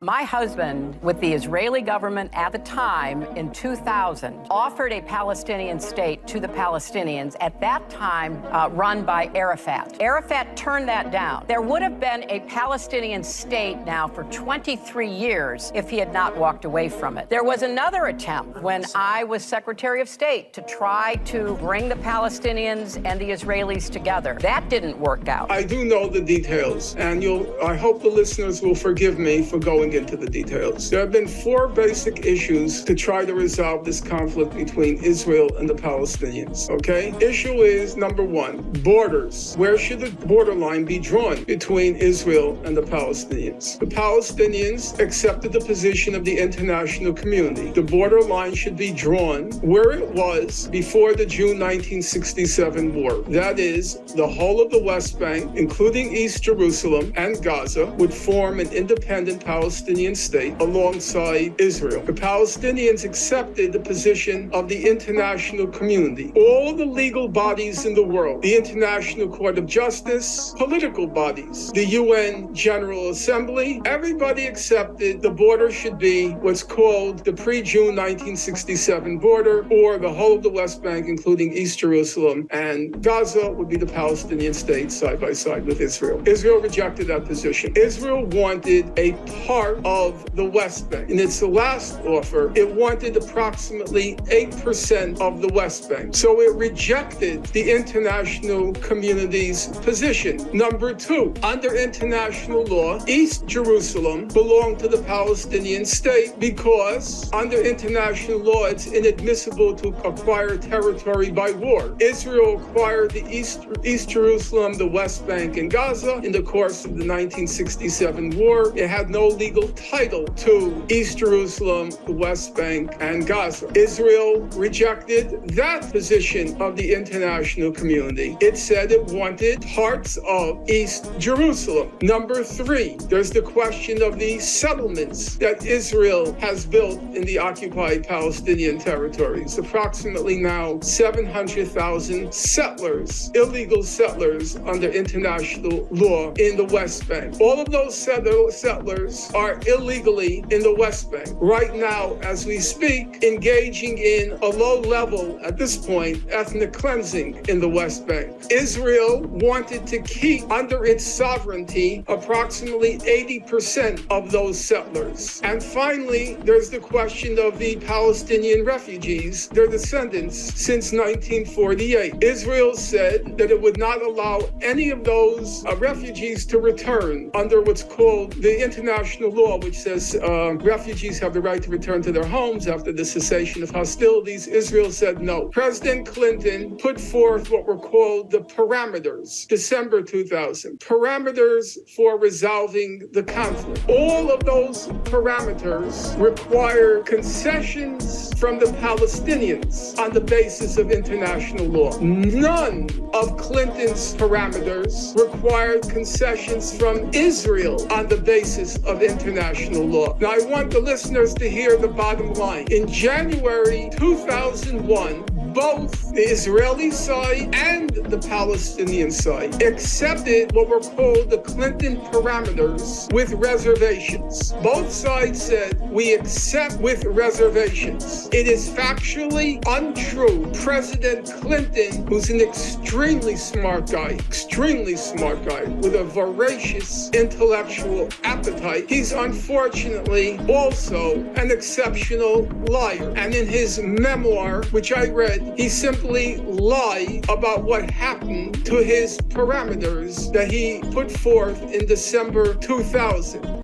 My husband, with the Israeli government at the time in 2000, offered a Palestinian state to the Palestinians, at that time run by Arafat. Arafat turned that down. There would have been a Palestinian state now for 23 years if he had not walked away from it. There was another attempt when I was Secretary of State to try to bring the Palestinians and the Israelis together. That didn't work out. I do know the details, and I hope the listeners will forgive me for going into the details. There have been four basic issues to try to resolve this conflict between Israel and the Palestinians, okay? Issue is, number one, borders. Where should the borderline be drawn between Israel and the Palestinians? The Palestinians accepted the position of the international community. The borderline should be drawn where it was before the June 1967 war. That is, the whole of the West Bank, including East Jerusalem and Gaza, would form an independent Palestinian state alongside Israel. The Palestinians accepted the position of the international community. All the legal bodies in the world, the International Court of Justice, political bodies, the UN General Assembly, everybody accepted the border should be what's called the pre-June 1967 border, or the whole of the West Bank, including East Jerusalem and Gaza, would be the Palestinian state side by side with Israel. Israel rejected that position. Israel wanted a part of the West Bank. In its last offer, it wanted approximately 8% of the West Bank. So it rejected the international community's position. Number two, under international law, East Jerusalem belonged to the Palestinian state because under international law, it's inadmissible to acquire territory by war. Israel acquired the East Jerusalem, the West Bank, and Gaza in the course of the 1967 war. It had no legal title to East Jerusalem, the West Bank, and Gaza. Israel rejected that position of the international community. It said it wanted parts of East Jerusalem. Number three, there's the question of the settlements that Israel has built in the occupied Palestinian territories. Approximately now 700,000 settlers, illegal settlers under international law in the West Bank. All of those settlers are illegally in the West Bank. Right now, as we speak, engaging in a low level, at this point, ethnic cleansing in the West Bank. Israel wanted to keep under its sovereignty approximately 80% of those settlers. And finally, there's the question of the Palestinian refugees, their descendants, since 1948. Israel said that it would not allow any of those refugees to return under what's called the international law, which says refugees have the right to return to their homes after the cessation of hostilities. Israel said no. President Clinton put forth what were called the parameters, December 2000, parameters for resolving the conflict. All of those parameters require concessions from the Palestinians on the basis of international law. None of Clinton's parameters required concessions from Israel on the basis of international law. Now, I want the listeners to hear the bottom line. In January 2001, both the Israeli side and the Palestinian side accepted what were called the Clinton parameters with reservations. Both sides said, we accept with reservations. It is factually untrue. President Clinton, who's an extremely smart guy with a voracious intellectual appetite, he's unfortunately also an exceptional liar. And in his memoir, which I read, he simply lied about what happened to his parameters that he put forth in December 2000.